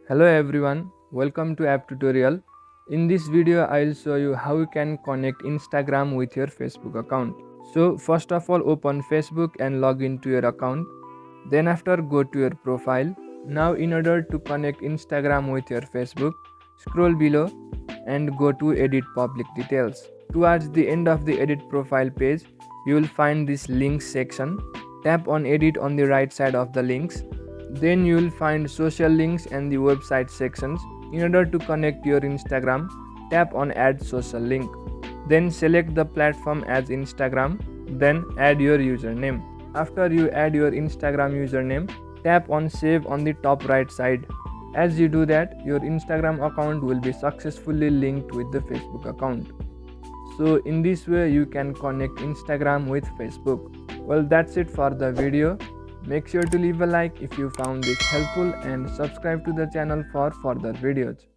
Hello everyone, welcome to app tutorial. In this video I'll show you how you can connect Instagram with your Facebook account. So first of all, open Facebook and log into your account. Then after, go to your profile. Now in order to connect Instagram with your Facebook, scroll below and go to edit public details. Towards the end of the edit profile page, you will find this links section. Tap on edit on the right side of the links. Then you will find social links and the website sections. In order to connect your Instagram, tap on add social link. Then select the platform as Instagram. Then add your username. After you add your Instagram username, tap on save on the top right side. As you do that, your Instagram account will be successfully linked with the Facebook account. So in this way you can connect Instagram with Facebook. Well, that's it for the video. Make sure to leave a like if you found this helpful and subscribe to the channel for further videos.